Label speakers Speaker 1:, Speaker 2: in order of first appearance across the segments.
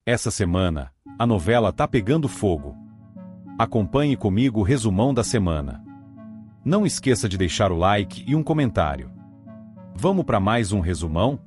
Speaker 1: Essa semana, a novela tá pegando fogo. Acompanhe comigo o resumão da semana. Não esqueça de deixar o like e um comentário. Vamos para mais um resumão?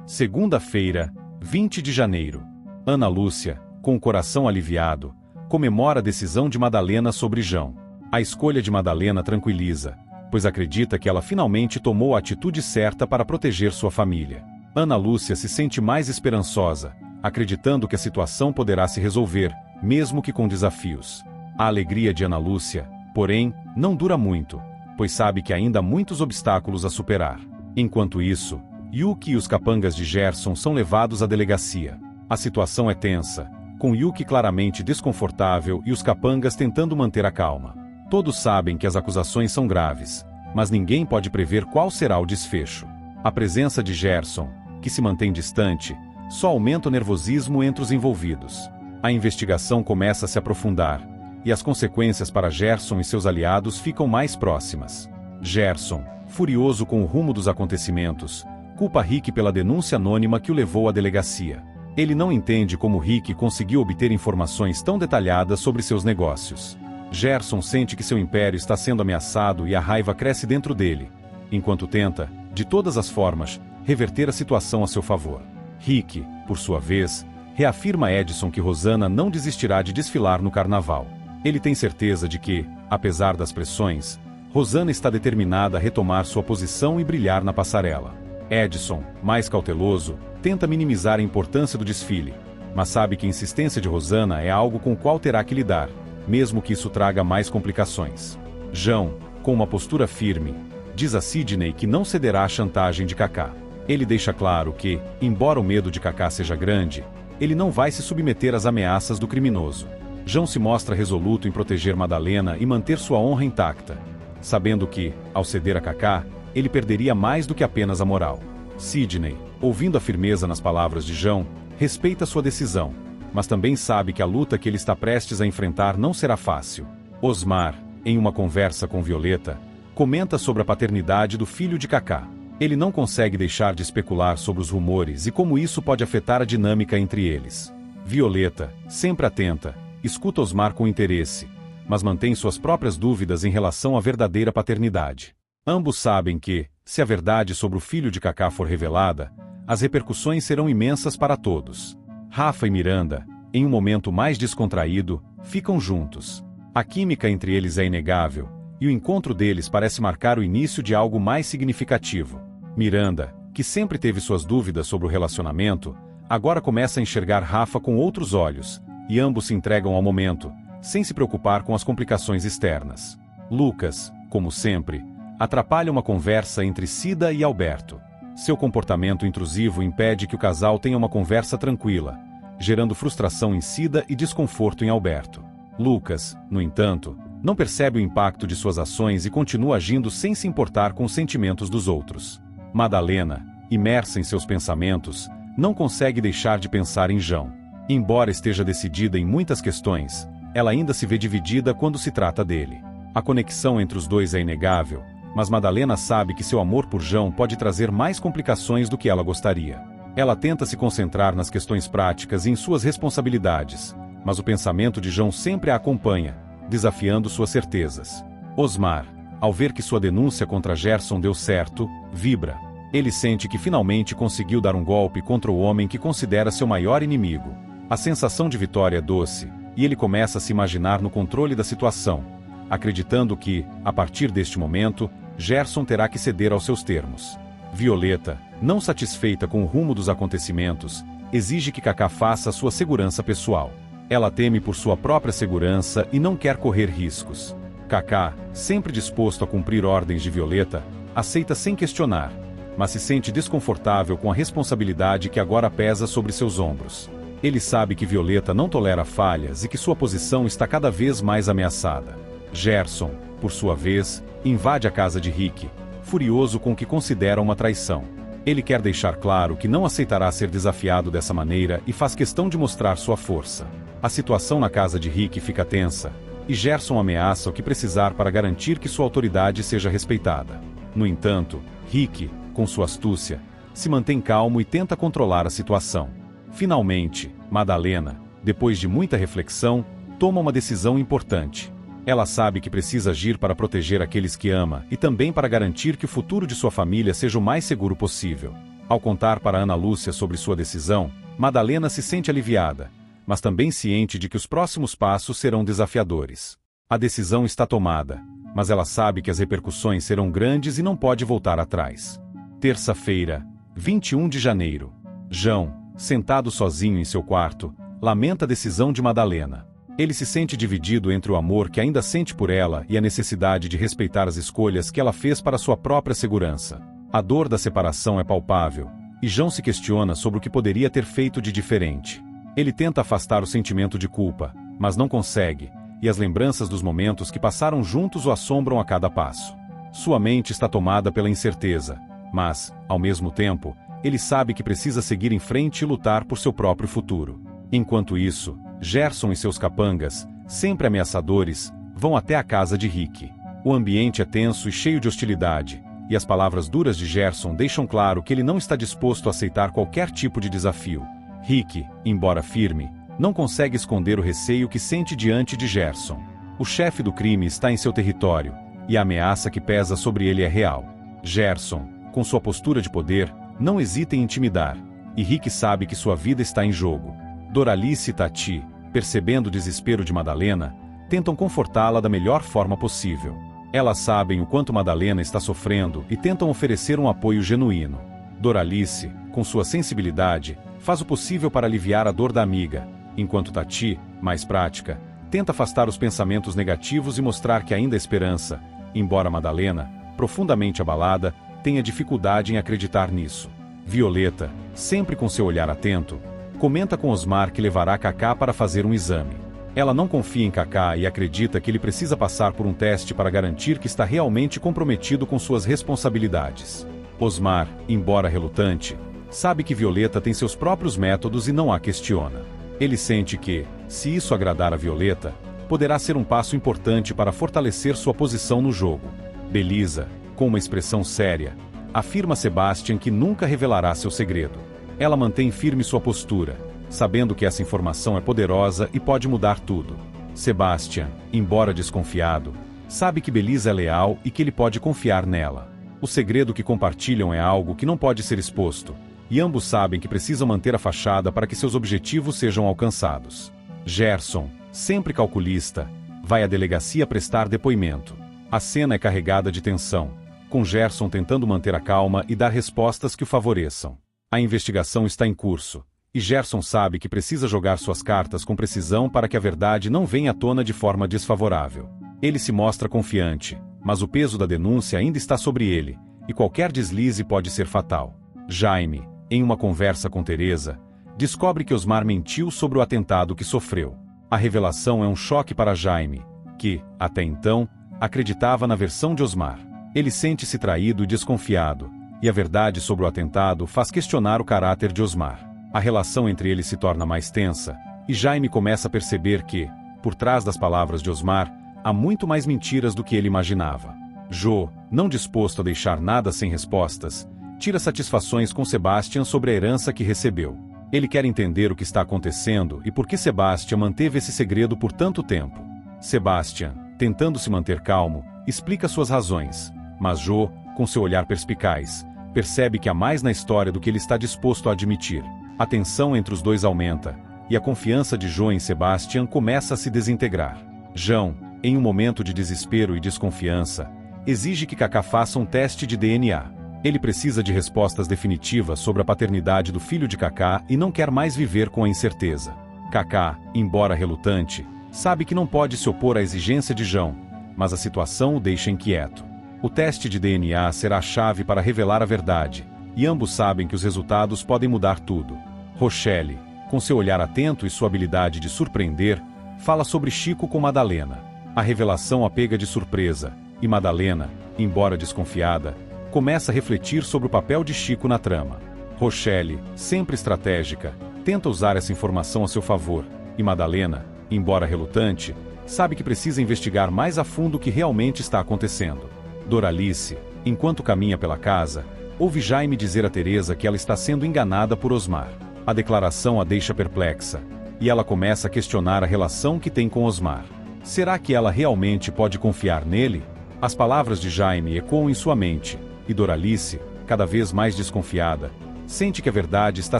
Speaker 1: Segunda-feira, 20 de janeiro. Ana Lúcia, com o coração aliviado, comemora a decisão de Madalena sobre João. A escolha de Madalena tranquiliza, pois acredita que ela finalmente tomou a atitude certa para proteger sua família. Ana Lúcia se sente mais esperançosa, acreditando que a situação poderá se resolver, mesmo que com desafios. A alegria de Ana Lúcia, porém, não dura muito, pois sabe que ainda há muitos obstáculos a superar. Enquanto isso, Yuki e os capangas de Gerson são levados à delegacia. A situação é tensa, com Yuki claramente desconfortável e os capangas tentando manter a calma. Todos sabem que as acusações são graves, mas ninguém pode prever qual será o desfecho. A presença de Gerson, que se mantém distante, só aumenta o nervosismo entre os envolvidos. A investigação começa a se aprofundar, e as consequências para Gerson e seus aliados ficam mais próximas. Gerson, furioso com o rumo dos acontecimentos, culpa Rick pela denúncia anônima que o levou à delegacia. Ele não entende como Rick conseguiu obter informações tão detalhadas sobre seus negócios. Gerson sente que seu império está sendo ameaçado e a raiva cresce dentro dele, enquanto tenta, de todas as formas, reverter a situação a seu favor. Rick, por sua vez, reafirma a Edson que Rosana não desistirá de desfilar no carnaval. Ele tem certeza de que, apesar das pressões, Rosana está determinada a retomar sua posição e brilhar na passarela. Edson, mais cauteloso, tenta minimizar a importância do desfile, mas sabe que a insistência de Rosana é algo com o qual terá que lidar, mesmo que isso traga mais complicações. João, com uma postura firme, diz a Sidney que não cederá à chantagem de Kaká. Ele deixa claro que, embora o medo de Kaká seja grande, ele não vai se submeter às ameaças do criminoso. João se mostra resoluto em proteger Madalena e manter sua honra intacta, sabendo que, ao ceder a Kaká, ele perderia mais do que apenas a moral. Sidney, ouvindo a firmeza nas palavras de João, respeita sua decisão, mas também sabe que a luta que ele está prestes a enfrentar não será fácil. Osmar, em uma conversa com Violeta, comenta sobre a paternidade do filho de Kaká. Ele não consegue deixar de especular sobre os rumores e como isso pode afetar a dinâmica entre eles. Violeta, sempre atenta, escuta Osmar com interesse, mas mantém suas próprias dúvidas em relação à verdadeira paternidade. Ambos sabem que, se a verdade sobre o filho de Kaká for revelada, as repercussões serão imensas para todos. Rafa e Miranda, em um momento mais descontraído, ficam juntos. A química entre eles é inegável, e o encontro deles parece marcar o início de algo mais significativo. Miranda, que sempre teve suas dúvidas sobre o relacionamento, agora começa a enxergar Rafa com outros olhos, e ambos se entregam ao momento, sem se preocupar com as complicações externas. Lucas, como sempre, atrapalha uma conversa entre Cida e Alberto. Seu comportamento intrusivo impede que o casal tenha uma conversa tranquila, gerando frustração em Cida e desconforto em Alberto. Lucas, no entanto, não percebe o impacto de suas ações e continua agindo sem se importar com os sentimentos dos outros. Madalena, imersa em seus pensamentos, não consegue deixar de pensar em João. Embora esteja decidida em muitas questões, ela ainda se vê dividida quando se trata dele. A conexão entre os dois é inegável, mas Madalena sabe que seu amor por João pode trazer mais complicações do que ela gostaria. Ela tenta se concentrar nas questões práticas e em suas responsabilidades, mas o pensamento de João sempre a acompanha, desafiando suas certezas. Osmar, ao ver que sua denúncia contra Gerson deu certo, vibra. Ele sente que finalmente conseguiu dar um golpe contra o homem que considera seu maior inimigo. A sensação de vitória é doce, e ele começa a se imaginar no controle da situação, acreditando que, a partir deste momento, Gerson terá que ceder aos seus termos. Violeta, não satisfeita com o rumo dos acontecimentos, exige que Kaká faça sua segurança pessoal. Ela teme por sua própria segurança e não quer correr riscos. Kaká, sempre disposto a cumprir ordens de Violeta, aceita sem questionar, mas se sente desconfortável com a responsabilidade que agora pesa sobre seus ombros. Ele sabe que Violeta não tolera falhas e que sua posição está cada vez mais ameaçada. Gerson, por sua vez, invade a casa de Rick, furioso com o que considera uma traição. Ele quer deixar claro que não aceitará ser desafiado dessa maneira e faz questão de mostrar sua força. A situação na casa de Rick fica tensa, e Gerson ameaça o que precisar para garantir que sua autoridade seja respeitada. No entanto, Rick, com sua astúcia, se mantém calmo e tenta controlar a situação. Finalmente, Madalena, depois de muita reflexão, toma uma decisão importante. Ela sabe que precisa agir para proteger aqueles que ama e também para garantir que o futuro de sua família seja o mais seguro possível. Ao contar para Ana Lúcia sobre sua decisão, Madalena se sente aliviada, mas também ciente de que os próximos passos serão desafiadores. A decisão está tomada, mas ela sabe que as repercussões serão grandes e não pode voltar atrás. Terça-feira, 21 de janeiro. João, sentado sozinho em seu quarto, lamenta a decisão de Madalena. Ele se sente dividido entre o amor que ainda sente por ela e a necessidade de respeitar as escolhas que ela fez para sua própria segurança. A dor da separação é palpável, e João se questiona sobre o que poderia ter feito de diferente. Ele tenta afastar o sentimento de culpa, mas não consegue, e as lembranças dos momentos que passaram juntos o assombram a cada passo. Sua mente está tomada pela incerteza, mas, ao mesmo tempo, ele sabe que precisa seguir em frente e lutar por seu próprio futuro. Enquanto isso, Gerson e seus capangas, sempre ameaçadores, vão até a casa de Rick. O ambiente é tenso e cheio de hostilidade, e as palavras duras de Gerson deixam claro que ele não está disposto a aceitar qualquer tipo de desafio. Rick, embora firme, não consegue esconder o receio que sente diante de Gerson. O chefe do crime está em seu território, e a ameaça que pesa sobre ele é real. Gerson, com sua postura de poder, não hesita em intimidar, e Rick sabe que sua vida está em jogo. Doralice e Tati, percebendo o desespero de Madalena, tentam confortá-la da melhor forma possível. Elas sabem o quanto Madalena está sofrendo e tentam oferecer um apoio genuíno. Doralice, com sua sensibilidade, faz o possível para aliviar a dor da amiga, enquanto Tati, mais prática, tenta afastar os pensamentos negativos e mostrar que ainda há esperança, embora Madalena, profundamente abalada, tenha dificuldade em acreditar nisso. Violeta, sempre com seu olhar atento, comenta com Osmar que levará Kaká para fazer um exame. Ela não confia em Kaká e acredita que ele precisa passar por um teste para garantir que está realmente comprometido com suas responsabilidades. Osmar, embora relutante, sabe que Violeta tem seus próprios métodos e não a questiona. Ele sente que, se isso agradar a Violeta, poderá ser um passo importante para fortalecer sua posição no jogo. Belisa, com uma expressão séria, afirma a Sebastian que nunca revelará seu segredo. Ela mantém firme sua postura, sabendo que essa informação é poderosa e pode mudar tudo. Sebastian, embora desconfiado, sabe que Belisa é leal e que ele pode confiar nela. O segredo que compartilham é algo que não pode ser exposto, e ambos sabem que precisam manter a fachada para que seus objetivos sejam alcançados. Gerson, sempre calculista, vai à delegacia prestar depoimento. A cena é carregada de tensão, com Gerson tentando manter a calma e dar respostas que o favoreçam. A investigação está em curso, e Gerson sabe que precisa jogar suas cartas com precisão para que a verdade não venha à tona de forma desfavorável. Ele se mostra confiante, mas o peso da denúncia ainda está sobre ele, e qualquer deslize pode ser fatal. Jaime, em uma conversa com Teresa, descobre que Osmar mentiu sobre o atentado que sofreu. A revelação é um choque para Jaime, que, até então, acreditava na versão de Osmar. Ele sente-se traído e desconfiado, e a verdade sobre o atentado faz questionar o caráter de Osmar. A relação entre eles se torna mais tensa, e Jaime começa a perceber que, por trás das palavras de Osmar, há muito mais mentiras do que ele imaginava. Jô, não disposto a deixar nada sem respostas, tira satisfações com Sebastian sobre a herança que recebeu. Ele quer entender o que está acontecendo e por que Sebastian manteve esse segredo por tanto tempo. Sebastian, tentando se manter calmo, explica suas razões, mas Jô, com seu olhar perspicaz, percebe que há mais na história do que ele está disposto a admitir. A tensão entre os dois aumenta, e a confiança de Jô em Sebastian começa a se desintegrar. João, em um momento de desespero e desconfiança, exige que Kaká faça um teste de DNA. Ele precisa de respostas definitivas sobre a paternidade do filho de Kaká e não quer mais viver com a incerteza. Kaká, embora relutante, sabe que não pode se opor à exigência de João, mas a situação o deixa inquieto. O teste de DNA será a chave para revelar a verdade, e ambos sabem que os resultados podem mudar tudo. Rochelle, com seu olhar atento e sua habilidade de surpreender, fala sobre Chico com Madalena. A revelação a pega de surpresa, e Madalena, embora desconfiada, começa a refletir sobre o papel de Chico na trama. Rochelle, sempre estratégica, tenta usar essa informação a seu favor, e Madalena, embora relutante, sabe que precisa investigar mais a fundo o que realmente está acontecendo. Doralice, enquanto caminha pela casa, ouve Jaime dizer a Teresa que ela está sendo enganada por Osmar. A declaração a deixa perplexa, e ela começa a questionar a relação que tem com Osmar. Será que ela realmente pode confiar nele? As palavras de Jaime ecoam em sua mente, e Doralice, cada vez mais desconfiada, sente que a verdade está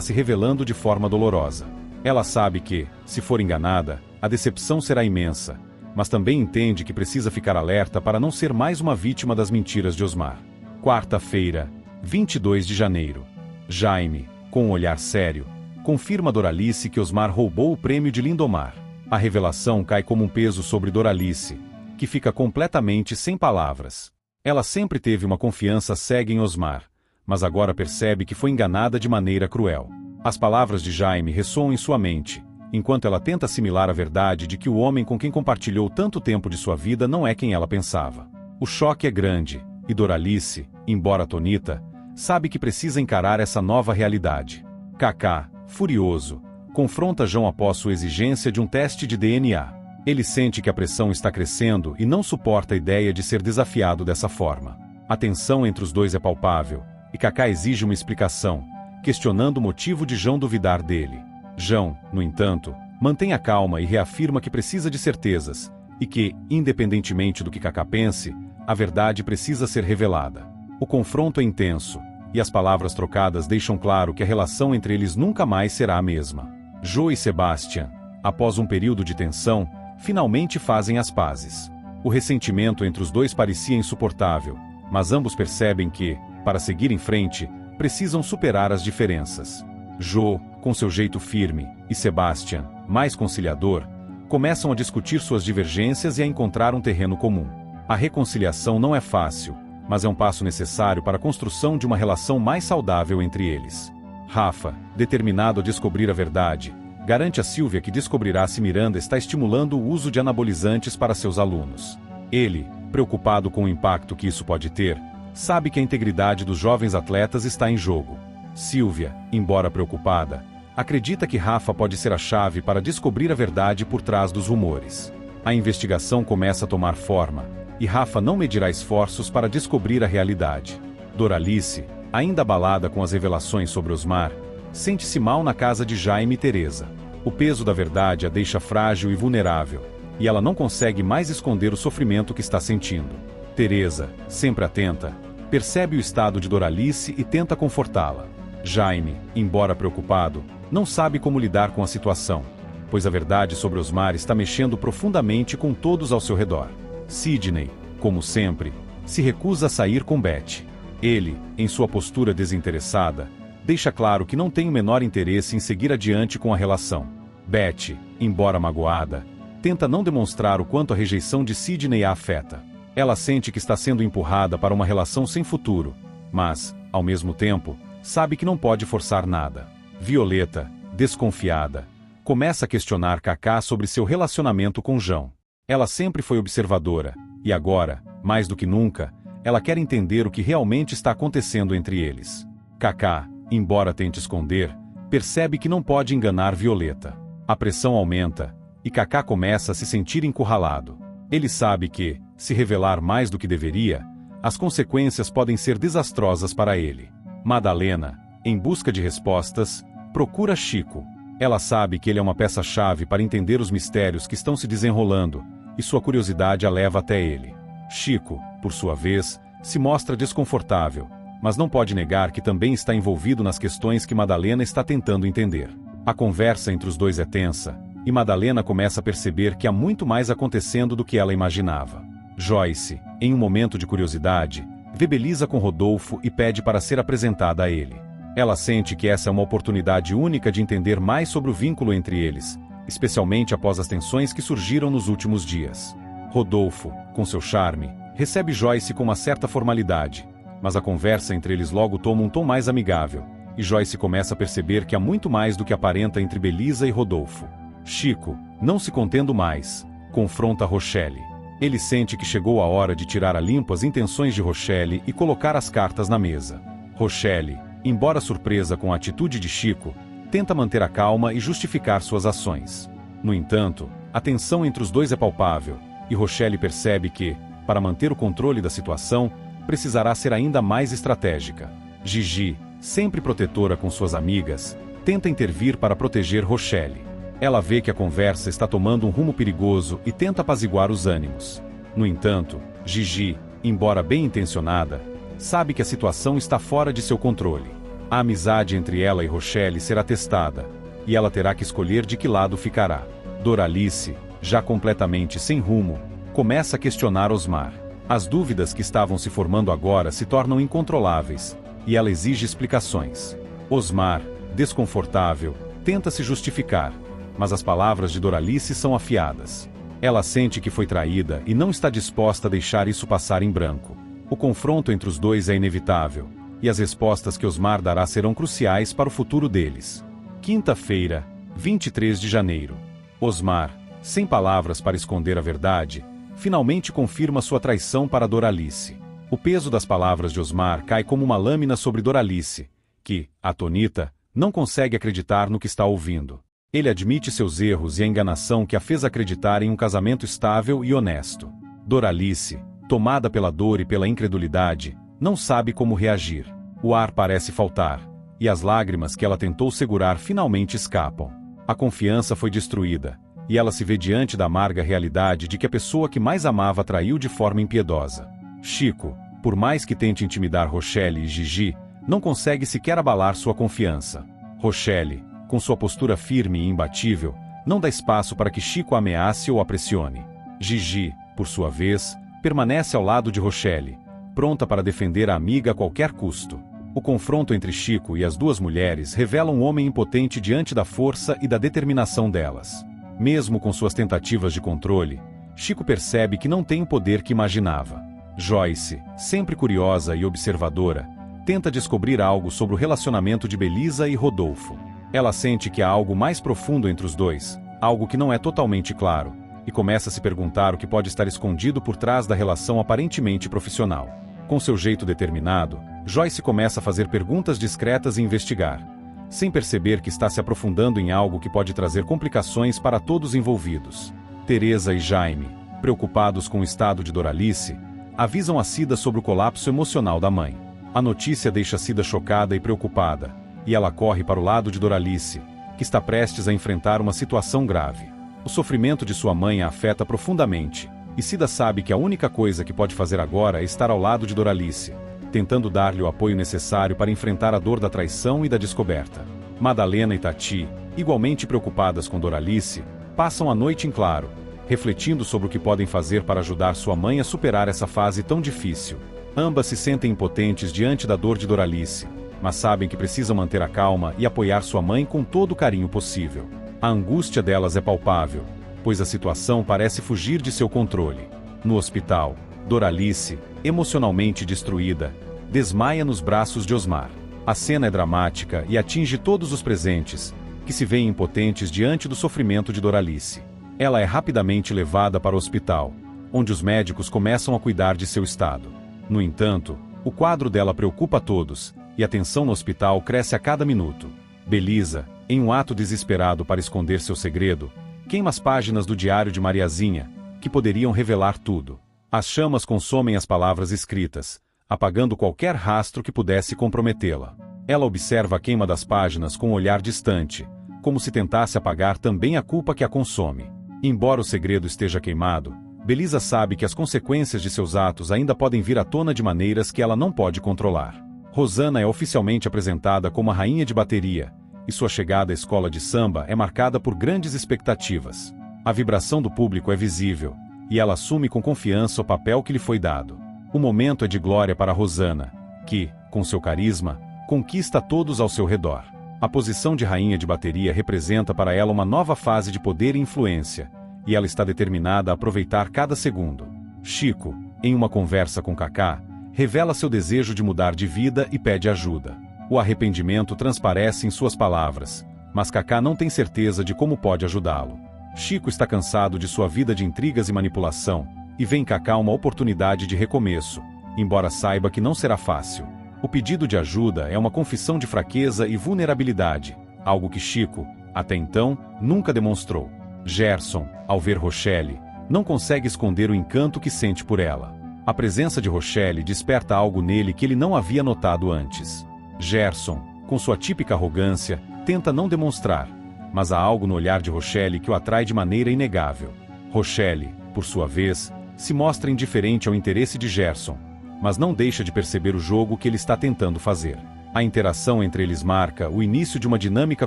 Speaker 1: se revelando de forma dolorosa. Ela sabe que, se for enganada, a decepção será imensa, mas também entende que precisa ficar alerta para não ser mais uma vítima das mentiras de Osmar. Quarta-feira, 22 de janeiro. Jaime, com um olhar sério, confirma a Doralice que Osmar roubou o prêmio de Lindomar. A revelação cai como um peso sobre Doralice, que fica completamente sem palavras. Ela sempre teve uma confiança cega em Osmar, mas agora percebe que foi enganada de maneira cruel. As palavras de Jaime ressoam em sua mente, enquanto ela tenta assimilar a verdade de que o homem com quem compartilhou tanto tempo de sua vida não é quem ela pensava. O choque é grande, e Doralice, embora atonita, sabe que precisa encarar essa nova realidade. Kaká, furioso, confronta João após sua exigência de um teste de DNA. Ele sente que a pressão está crescendo e não suporta a ideia de ser desafiado dessa forma. A tensão entre os dois é palpável, e Kaká exige uma explicação, questionando o motivo de João duvidar dele. João, no entanto, mantém a calma e reafirma que precisa de certezas, e que, independentemente do que Kaká pense, a verdade precisa ser revelada. O confronto é intenso, e as palavras trocadas deixam claro que a relação entre eles nunca mais será a mesma. Jo e Sebastian, após um período de tensão, finalmente fazem as pazes. O ressentimento entre os dois parecia insuportável, mas ambos percebem que, para seguir em frente, precisam superar as diferenças. Jo, com seu jeito firme, e Sebastian, mais conciliador, começam a discutir suas divergências e a encontrar um terreno comum. A reconciliação não é fácil, mas é um passo necessário para a construção de uma relação mais saudável entre eles. Rafa, determinado a descobrir a verdade, garante a Sílvia que descobrirá se Miranda está estimulando o uso de anabolizantes para seus alunos. Ele, preocupado com o impacto que isso pode ter, sabe que a integridade dos jovens atletas está em jogo. Sílvia, embora preocupada, acredita que Rafa pode ser a chave para descobrir a verdade por trás dos rumores. A investigação começa a tomar forma, e Rafa não medirá esforços para descobrir a realidade. Doralice, ainda abalada com as revelações sobre Osmar, sente-se mal na casa de Jaime e Teresa. O peso da verdade a deixa frágil e vulnerável, e ela não consegue mais esconder o sofrimento que está sentindo. Teresa, sempre atenta, percebe o estado de Doralice e tenta confortá-la. Jaime, embora preocupado, não sabe como lidar com a situação, pois a verdade sobre Osmar está mexendo profundamente com todos ao seu redor. Sidney, como sempre, se recusa a sair com Betty. Ele, em sua postura desinteressada, deixa claro que não tem o menor interesse em seguir adiante com a relação. Betty, embora magoada, tenta não demonstrar o quanto a rejeição de Sidney a afeta. Ela sente que está sendo empurrada para uma relação sem futuro, mas, ao mesmo tempo, sabe que não pode forçar nada. Violeta, desconfiada, começa a questionar Kaká sobre seu relacionamento com João. Ela sempre foi observadora, e agora, mais do que nunca, ela quer entender o que realmente está acontecendo entre eles. Kaká, embora tente esconder, percebe que não pode enganar Violeta. A pressão aumenta, e Kaká começa a se sentir encurralado. Ele sabe que, se revelar mais do que deveria, as consequências podem ser desastrosas para ele. Madalena, em busca de respostas, procura Chico. Ela sabe que ele é uma peça-chave para entender os mistérios que estão se desenrolando, e sua curiosidade a leva até ele. Chico, por sua vez, se mostra desconfortável, mas não pode negar que também está envolvido nas questões que Madalena está tentando entender. A conversa entre os dois é tensa, e Madalena começa a perceber que há muito mais acontecendo do que ela imaginava. Joyce, em um momento de curiosidade, vê Belisa com Rodolfo e pede para ser apresentada a ele. Ela sente que essa é uma oportunidade única de entender mais sobre o vínculo entre eles, especialmente após as tensões que surgiram nos últimos dias. Rodolfo, com seu charme, recebe Joyce com uma certa formalidade, mas a conversa entre eles logo toma um tom mais amigável, e Joyce começa a perceber que há muito mais do que aparenta entre Belisa e Rodolfo. Chico, não se contendo mais, confronta Rochelle. Ele sente que chegou a hora de tirar a limpo as intenções de Rochelle e colocar as cartas na mesa. Rochelle, embora surpresa com a atitude de Chico, tenta manter a calma e justificar suas ações. No entanto, a tensão entre os dois é palpável, e Rochelle percebe que, para manter o controle da situação, precisará ser ainda mais estratégica. Gigi, sempre protetora com suas amigas, tenta intervir para proteger Rochelle. Ela vê que a conversa está tomando um rumo perigoso e tenta apaziguar os ânimos. No entanto, Gigi, embora bem intencionada, sabe que a situação está fora de seu controle. A amizade entre ela e Rochelle será testada, e ela terá que escolher de que lado ficará. Doralice, já completamente sem rumo, começa a questionar Osmar. As dúvidas que estavam se formando agora se tornam incontroláveis, e ela exige explicações. Osmar, desconfortável, tenta se justificar, mas as palavras de Doralice são afiadas. Ela sente que foi traída e não está disposta a deixar isso passar em branco. O confronto entre os dois é inevitável, e as respostas que Osmar dará serão cruciais para o futuro deles. Quinta-feira, 23 de janeiro. Osmar, sem palavras para esconder a verdade, finalmente confirma sua traição para Doralice. O peso das palavras de Osmar cai como uma lâmina sobre Doralice, que, atonita, não consegue acreditar no que está ouvindo. Ele admite seus erros e a enganação que a fez acreditar em um casamento estável e honesto. Doralice, tomada pela dor e pela incredulidade, não sabe como reagir. O ar parece faltar, e as lágrimas que ela tentou segurar finalmente escapam. A confiança foi destruída, e ela se vê diante da amarga realidade de que a pessoa que mais amava traiu de forma impiedosa. Chico, por mais que tente intimidar Rochelle e Gigi, não consegue sequer abalar sua confiança. Rochelle, com sua postura firme e imbatível, não dá espaço para que Chico a ameace ou a pressione. Gigi, por sua vez, permanece ao lado de Rochelle, pronta para defender a amiga a qualquer custo. O confronto entre Chico e as duas mulheres revela um homem impotente diante da força e da determinação delas. Mesmo com suas tentativas de controle, Chico percebe que não tem o poder que imaginava. Joyce, sempre curiosa e observadora, tenta descobrir algo sobre o relacionamento de Belisa e Rodolfo. Ela sente que há algo mais profundo entre os dois, algo que não é totalmente claro, e começa a se perguntar o que pode estar escondido por trás da relação aparentemente profissional. Com seu jeito determinado, Joyce começa a fazer perguntas discretas e investigar, sem perceber que está se aprofundando em algo que pode trazer complicações para todos envolvidos. Teresa e Jaime, preocupados com o estado de Doralice, avisam a Cida sobre o colapso emocional da mãe. A notícia deixa Cida chocada e preocupada, e ela corre para o lado de Doralice, que está prestes a enfrentar uma situação grave. O sofrimento de sua mãe a afeta profundamente, e Cida sabe que a única coisa que pode fazer agora é estar ao lado de Doralice, tentando dar-lhe o apoio necessário para enfrentar a dor da traição e da descoberta. Madalena e Tati, igualmente preocupadas com Doralice, passam a noite em claro, refletindo sobre o que podem fazer para ajudar sua mãe a superar essa fase tão difícil. Ambas se sentem impotentes diante da dor de Doralice, mas sabem que precisam manter a calma e apoiar sua mãe com todo o carinho possível. A angústia delas é palpável, pois a situação parece fugir de seu controle. No hospital, Doralice, emocionalmente destruída, desmaia nos braços de Osmar. A cena é dramática e atinge todos os presentes, que se veem impotentes diante do sofrimento de Doralice. Ela é rapidamente levada para o hospital, onde os médicos começam a cuidar de seu estado. No entanto, o quadro dela preocupa a todos, e a tensão no hospital cresce a cada minuto. Belisa, em um ato desesperado para esconder seu segredo, queima as páginas do diário de Mariazinha, que poderiam revelar tudo. As chamas consomem as palavras escritas, apagando qualquer rastro que pudesse comprometê-la. Ela observa a queima das páginas com um olhar distante, como se tentasse apagar também a culpa que a consome. Embora o segredo esteja queimado, Belisa sabe que as consequências de seus atos ainda podem vir à tona de maneiras que ela não pode controlar. Rosana é oficialmente apresentada como a rainha de bateria, e sua chegada à escola de samba é marcada por grandes expectativas. A vibração do público é visível, e ela assume com confiança o papel que lhe foi dado. O momento é de glória para Rosana, que, com seu carisma, conquista todos ao seu redor. A posição de rainha de bateria representa para ela uma nova fase de poder e influência, e ela está determinada a aproveitar cada segundo. Chico, em uma conversa com Cacá, revela seu desejo de mudar de vida e pede ajuda. O arrependimento transparece em suas palavras, mas Cacá não tem certeza de como pode ajudá-lo. Chico está cansado de sua vida de intrigas e manipulação, e vê em Cacá uma oportunidade de recomeço, embora saiba que não será fácil. O pedido de ajuda é uma confissão de fraqueza e vulnerabilidade, algo que Chico, até então, nunca demonstrou. Gerson, ao ver Rochelle, não consegue esconder o encanto que sente por ela. A presença de Rochelle desperta algo nele que ele não havia notado antes. Gerson, com sua típica arrogância, tenta não demonstrar, mas há algo no olhar de Rochelle que o atrai de maneira inegável. Rochelle, por sua vez, se mostra indiferente ao interesse de Gerson, mas não deixa de perceber o jogo que ele está tentando fazer. A interação entre eles marca o início de uma dinâmica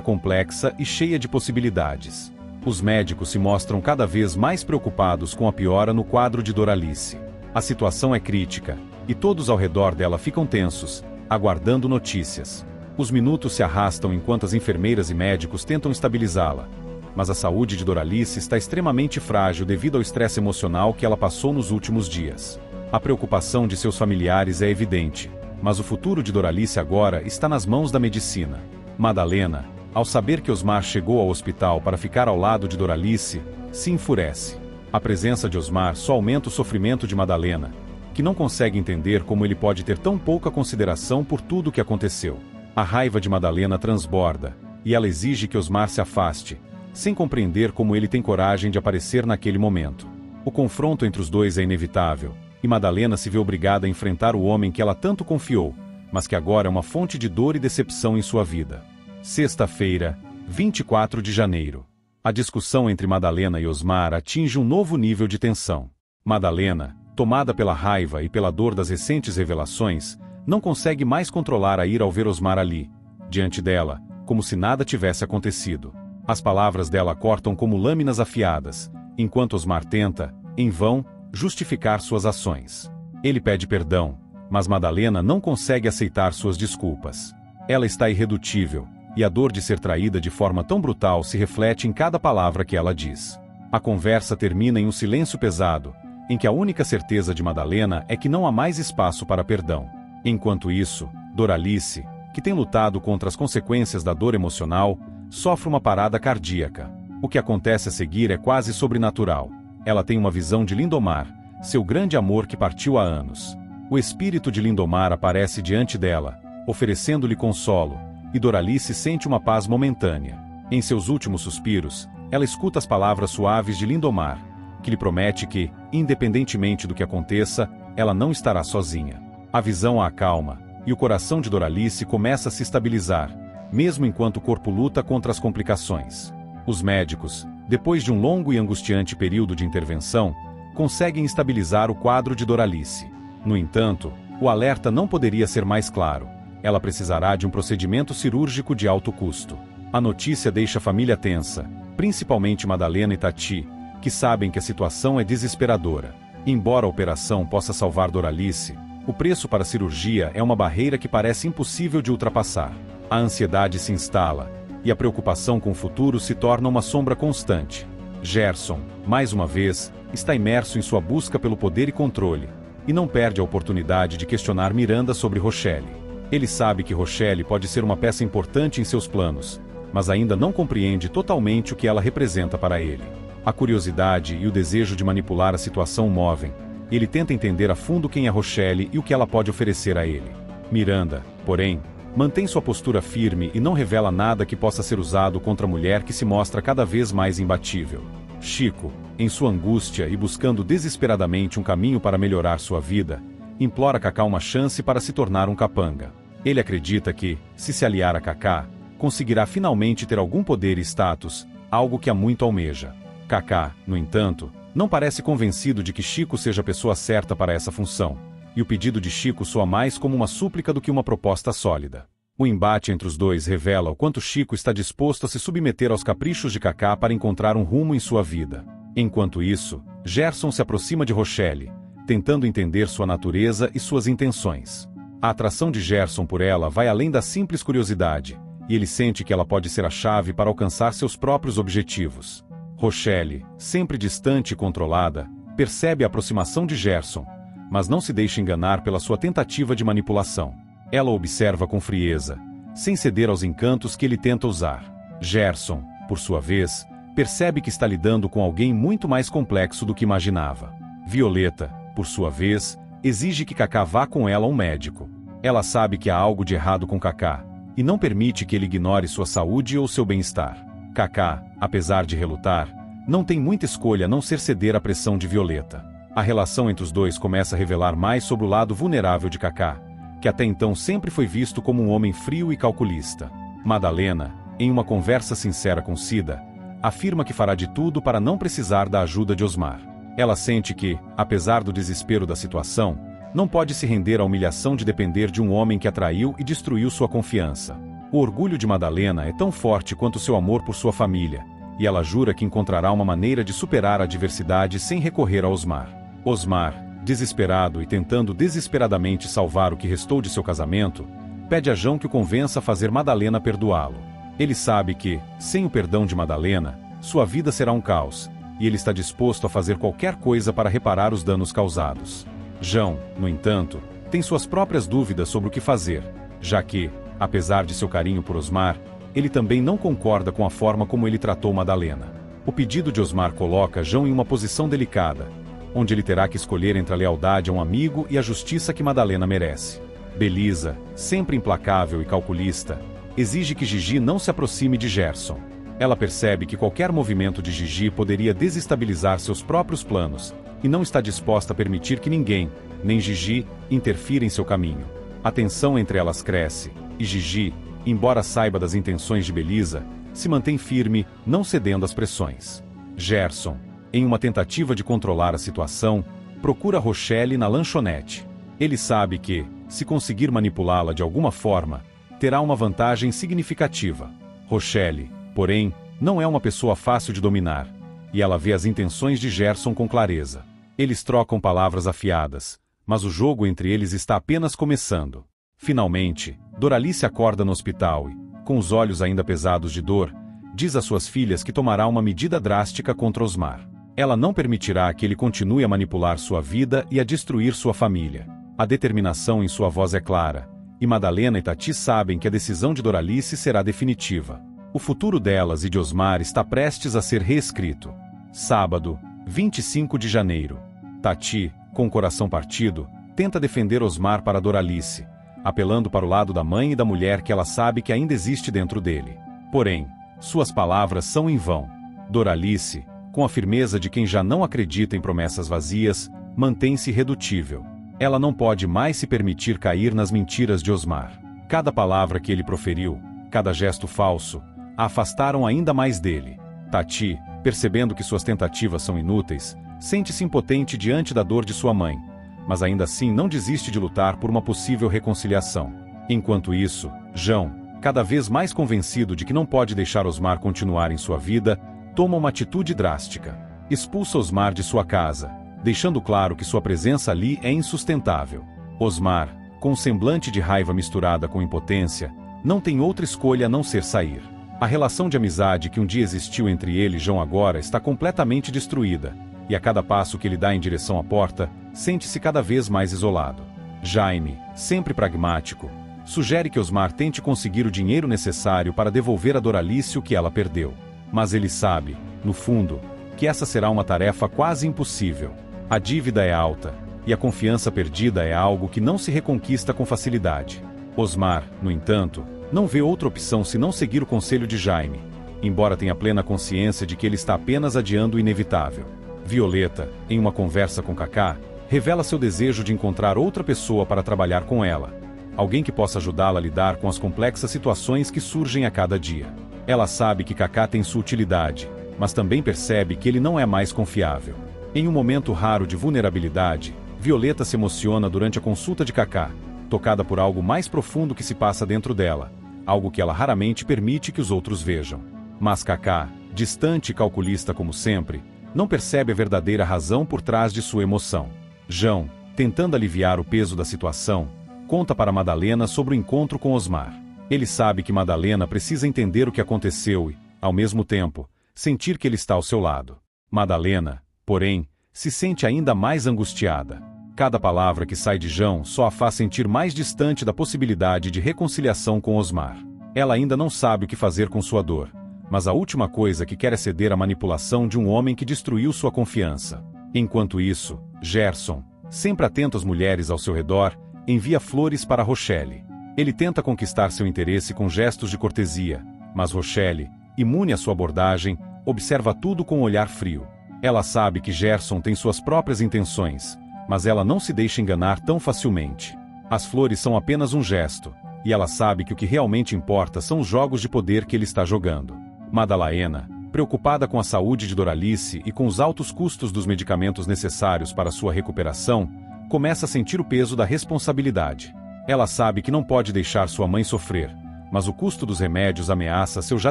Speaker 1: complexa e cheia de possibilidades. Os médicos se mostram cada vez mais preocupados com a piora no quadro de Doralice. A situação é crítica, e todos ao redor dela ficam tensos, aguardando notícias. Os minutos se arrastam enquanto as enfermeiras e médicos tentam estabilizá-la. Mas a saúde de Doralice está extremamente frágil devido ao estresse emocional que ela passou nos últimos dias. A preocupação de seus familiares é evidente, mas o futuro de Doralice agora está nas mãos da medicina. Madalena, ao saber que Osmar chegou ao hospital para ficar ao lado de Doralice, se enfurece. A presença de Osmar só aumenta o sofrimento de Madalena, que não consegue entender como ele pode ter tão pouca consideração por tudo o que aconteceu. A raiva de Madalena transborda, e ela exige que Osmar se afaste, sem compreender como ele tem coragem de aparecer naquele momento. O confronto entre os dois é inevitável, e Madalena se vê obrigada a enfrentar o homem que ela tanto confiou, mas que agora é uma fonte de dor e decepção em sua vida. Sexta-feira, 24 de janeiro. A discussão entre Madalena e Osmar atinge um novo nível de tensão. Madalena, tomada pela raiva e pela dor das recentes revelações, não consegue mais controlar a ira ao ver Osmar ali, diante dela, como se nada tivesse acontecido. As palavras dela cortam como lâminas afiadas, enquanto Osmar tenta, em vão, justificar suas ações. Ele pede perdão, mas Madalena não consegue aceitar suas desculpas. Ela está irredutível, e a dor de ser traída de forma tão brutal se reflete em cada palavra que ela diz. A conversa termina em um silêncio pesado, em que a única certeza de Madalena é que não há mais espaço para perdão. Enquanto isso, Doralice, que tem lutado contra as consequências da dor emocional, sofre uma parada cardíaca. O que acontece a seguir é quase sobrenatural. Ela tem uma visão de Lindomar, seu grande amor que partiu há anos. O espírito de Lindomar aparece diante dela, oferecendo-lhe consolo, e Doralice sente uma paz momentânea. Em seus últimos suspiros, ela escuta as palavras suaves de Lindomar, que lhe promete que, independentemente do que aconteça, ela não estará sozinha. A visão a acalma, e o coração de Doralice começa a se estabilizar, mesmo enquanto o corpo luta contra as complicações. Os médicos, depois de um longo e angustiante período de intervenção, conseguem estabilizar o quadro de Doralice. No entanto, o alerta não poderia ser mais claro. Ela precisará de um procedimento cirúrgico de alto custo. A notícia deixa a família tensa, principalmente Madalena e Tati, que sabem que a situação é desesperadora. Embora a operação possa salvar Doralice, o preço para a cirurgia é uma barreira que parece impossível de ultrapassar. A ansiedade se instala, e a preocupação com o futuro se torna uma sombra constante. Gerson, mais uma vez, está imerso em sua busca pelo poder e controle, e não perde a oportunidade de questionar Miranda sobre Rochelle. Ele sabe que Rochelle pode ser uma peça importante em seus planos, mas ainda não compreende totalmente o que ela representa para ele. A curiosidade e o desejo de manipular a situação o movem, e ele tenta entender a fundo quem é Rochelle e o que ela pode oferecer a ele. Miranda, porém, mantém sua postura firme e não revela nada que possa ser usado contra a mulher que se mostra cada vez mais imbatível. Chico, em sua angústia e buscando desesperadamente um caminho para melhorar sua vida, implora a Cacá uma chance para se tornar um capanga. Ele acredita que, se aliar a Cacá, conseguirá finalmente ter algum poder e status, algo que há muito almeja. Cacá, no entanto, não parece convencido de que Chico seja a pessoa certa para essa função, e o pedido de Chico soa mais como uma súplica do que uma proposta sólida. O embate entre os dois revela o quanto Chico está disposto a se submeter aos caprichos de Cacá para encontrar um rumo em sua vida. Enquanto isso, Gerson se aproxima de Rochelle, tentando entender sua natureza e suas intenções. A atração de Gerson por ela vai além da simples curiosidade, e ele sente que ela pode ser a chave para alcançar seus próprios objetivos. Rochelle, sempre distante e controlada, percebe a aproximação de Gerson, mas não se deixa enganar pela sua tentativa de manipulação. Ela observa com frieza, sem ceder aos encantos que ele tenta usar. Gerson, por sua vez, percebe que está lidando com alguém muito mais complexo do que imaginava. Violeta, por sua vez, exige que Cacá vá com ela a um médico. Ela sabe que há algo de errado com Cacá, e não permite que ele ignore sua saúde ou seu bem-estar. Cacá, apesar de relutar, não tem muita escolha a não ser ceder à pressão de Violeta. A relação entre os dois começa a revelar mais sobre o lado vulnerável de Cacá, que até então sempre foi visto como um homem frio e calculista. Madalena, em uma conversa sincera com Cida, afirma que fará de tudo para não precisar da ajuda de Osmar. Ela sente que, apesar do desespero da situação, não pode se render à humilhação de depender de um homem que a traiu e destruiu sua confiança. O orgulho de Madalena é tão forte quanto seu amor por sua família, e ela jura que encontrará uma maneira de superar a adversidade sem recorrer a Osmar. Osmar, desesperado e tentando desesperadamente salvar o que restou de seu casamento, pede a João que o convença a fazer Madalena perdoá-lo. Ele sabe que, sem o perdão de Madalena, sua vida será um caos, e ele está disposto a fazer qualquer coisa para reparar os danos causados. João, no entanto, tem suas próprias dúvidas sobre o que fazer, já que, apesar de seu carinho por Osmar, ele também não concorda com a forma como ele tratou Madalena. O pedido de Osmar coloca João em uma posição delicada, onde ele terá que escolher entre a lealdade a um amigo e a justiça que Madalena merece. Belisa, sempre implacável e calculista, exige que Gigi não se aproxime de Gerson. Ela percebe que qualquer movimento de Gigi poderia desestabilizar seus próprios planos, e não está disposta a permitir que ninguém, nem Gigi, interfira em seu caminho. A tensão entre elas cresce, e Gigi, embora saiba das intenções de Belisa, se mantém firme, não cedendo às pressões. Gerson, em uma tentativa de controlar a situação, procura Rochelle na lanchonete. Ele sabe que, se conseguir manipulá-la de alguma forma, terá uma vantagem significativa. Rochelle, porém, não é uma pessoa fácil de dominar, e ela vê as intenções de Gerson com clareza. Eles trocam palavras afiadas, mas o jogo entre eles está apenas começando. Finalmente, Doralice acorda no hospital e, com os olhos ainda pesados de dor, diz às suas filhas que tomará uma medida drástica contra Osmar. Ela não permitirá que ele continue a manipular sua vida e a destruir sua família. A determinação em sua voz é clara, e Madalena e Tati sabem que a decisão de Doralice será definitiva. O futuro delas e de Osmar está prestes a ser reescrito. Sábado, 25 de janeiro. Tati, com o coração partido, tenta defender Osmar para Doralice, apelando para o lado da mãe e da mulher que ela sabe que ainda existe dentro dele. Porém, suas palavras são em vão. Doralice, com a firmeza de quem já não acredita em promessas vazias, mantém-se irredutível. Ela não pode mais se permitir cair nas mentiras de Osmar. Cada palavra que ele proferiu, cada gesto falso, a afastaram ainda mais dele. Tati, percebendo que suas tentativas são inúteis, sente-se impotente diante da dor de sua mãe, mas ainda assim não desiste de lutar por uma possível reconciliação. Enquanto isso, João, cada vez mais convencido de que não pode deixar Osmar continuar em sua vida, toma uma atitude drástica. Expulsa Osmar de sua casa, deixando claro que sua presença ali é insustentável. Osmar, com um semblante de raiva misturada com impotência, não tem outra escolha a não ser sair. A relação de amizade que um dia existiu entre ele e João agora está completamente destruída, e a cada passo que ele dá em direção à porta, sente-se cada vez mais isolado. Jaime, sempre pragmático, sugere que Osmar tente conseguir o dinheiro necessário para devolver a Doralice o que ela perdeu. Mas ele sabe, no fundo, que essa será uma tarefa quase impossível. A dívida é alta, e a confiança perdida é algo que não se reconquista com facilidade. Osmar, no entanto, não vê outra opção senão seguir o conselho de Jaime, embora tenha plena consciência de que ele está apenas adiando o inevitável. Violeta, em uma conversa com Cacá, revela seu desejo de encontrar outra pessoa para trabalhar com ela, alguém que possa ajudá-la a lidar com as complexas situações que surgem a cada dia. Ela sabe que Cacá tem sua utilidade, mas também percebe que ele não é mais confiável. Em um momento raro de vulnerabilidade, Violeta se emociona durante a consulta de Cacá, tocada por algo mais profundo que se passa dentro dela, algo que ela raramente permite que os outros vejam. Mas Cacá, distante e calculista como sempre, não percebe a verdadeira razão por trás de sua emoção. João, tentando aliviar o peso da situação, conta para Madalena sobre o encontro com Osmar. Ele sabe que Madalena precisa entender o que aconteceu e, ao mesmo tempo, sentir que ele está ao seu lado. Madalena, porém, se sente ainda mais angustiada. Cada palavra que sai de João só a faz sentir mais distante da possibilidade de reconciliação com Osmar. Ela ainda não sabe o que fazer com sua dor, mas a última coisa que quer é ceder à manipulação de um homem que destruiu sua confiança. Enquanto isso, Gerson, sempre atento às mulheres ao seu redor, envia flores para Rochelle. Ele tenta conquistar seu interesse com gestos de cortesia, mas Rochelle, imune à sua abordagem, observa tudo com um olhar frio. Ela sabe que Gerson tem suas próprias intenções, mas ela não se deixa enganar tão facilmente. As flores são apenas um gesto, e ela sabe que o que realmente importa são os jogos de poder que ele está jogando. Madalena, preocupada com a saúde de Doralice e com os altos custos dos medicamentos necessários para sua recuperação, começa a sentir o peso da responsabilidade. Ela sabe que não pode deixar sua mãe sofrer, mas o custo dos remédios ameaça seu já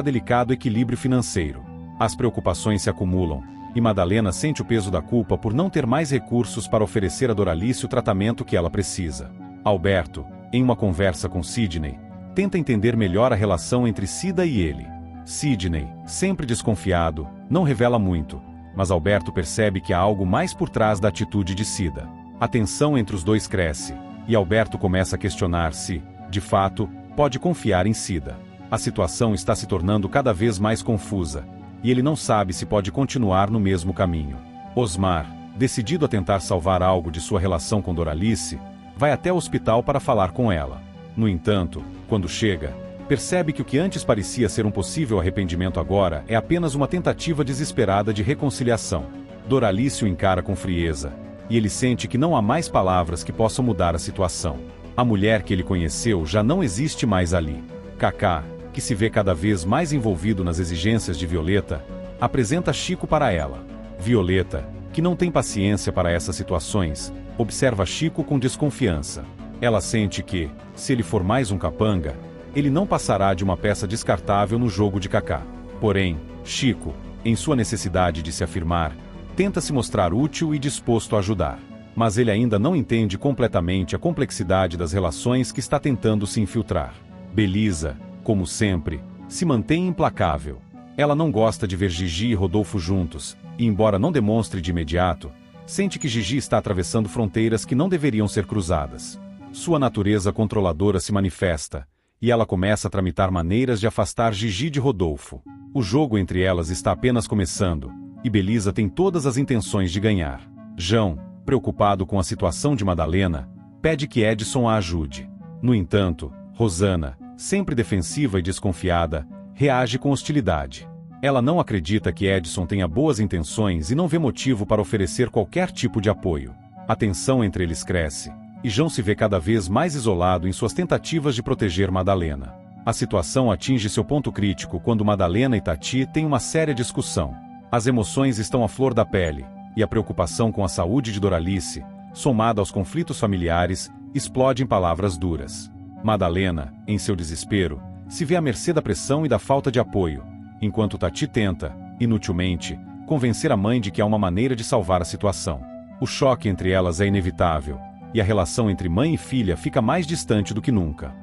Speaker 1: delicado equilíbrio financeiro. As preocupações se acumulam, e Madalena sente o peso da culpa por não ter mais recursos para oferecer a Doralice o tratamento que ela precisa. Alberto, em uma conversa com Sidney, tenta entender melhor a relação entre Cida e ele. Sidney, sempre desconfiado, não revela muito, mas Alberto percebe que há algo mais por trás da atitude de Cida. A tensão entre os dois cresce, e Alberto começa a questionar se, de fato, pode confiar em Cida. A situação está se tornando cada vez mais confusa, e ele não sabe se pode continuar no mesmo caminho. Osmar, decidido a tentar salvar algo de sua relação com Doralice, vai até o hospital para falar com ela. No entanto, quando chega, percebe que o que antes parecia ser um possível arrependimento agora é apenas uma tentativa desesperada de reconciliação. Doralice o encara com frieza, e ele sente que não há mais palavras que possam mudar a situação. A mulher que ele conheceu já não existe mais ali. Kaká, que se vê cada vez mais envolvido nas exigências de Violeta, apresenta Chico para ela. Violeta, que não tem paciência para essas situações, observa Chico com desconfiança. Ela sente que, se ele for mais um capanga, ele não passará de uma peça descartável no jogo de Kaká. Porém, Chico, em sua necessidade de se afirmar, tenta se mostrar útil e disposto a ajudar. Mas ele ainda não entende completamente a complexidade das relações que está tentando se infiltrar. Belisa, como sempre, se mantém implacável. Ela não gosta de ver Gigi e Rodolfo juntos, e embora não demonstre de imediato, sente que Gigi está atravessando fronteiras que não deveriam ser cruzadas. Sua natureza controladora se manifesta, e ela começa a tramitar maneiras de afastar Gigi de Rodolfo. O jogo entre elas está apenas começando, e Belisa tem todas as intenções de ganhar. João, preocupado com a situação de Madalena, pede que Edson a ajude. No entanto, Rosana, sempre defensiva e desconfiada, reage com hostilidade. Ela não acredita que Edson tenha boas intenções e não vê motivo para oferecer qualquer tipo de apoio. A tensão entre eles cresce, e João se vê cada vez mais isolado em suas tentativas de proteger Madalena. A situação atinge seu ponto crítico quando Madalena e Tati têm uma séria discussão. As emoções estão à flor da pele, e a preocupação com a saúde de Doralice, somada aos conflitos familiares, explode em palavras duras. Madalena, em seu desespero, se vê à mercê da pressão e da falta de apoio, enquanto Tati tenta, inutilmente, convencer a mãe de que há uma maneira de salvar a situação. O choque entre elas é inevitável, e a relação entre mãe e filha fica mais distante do que nunca.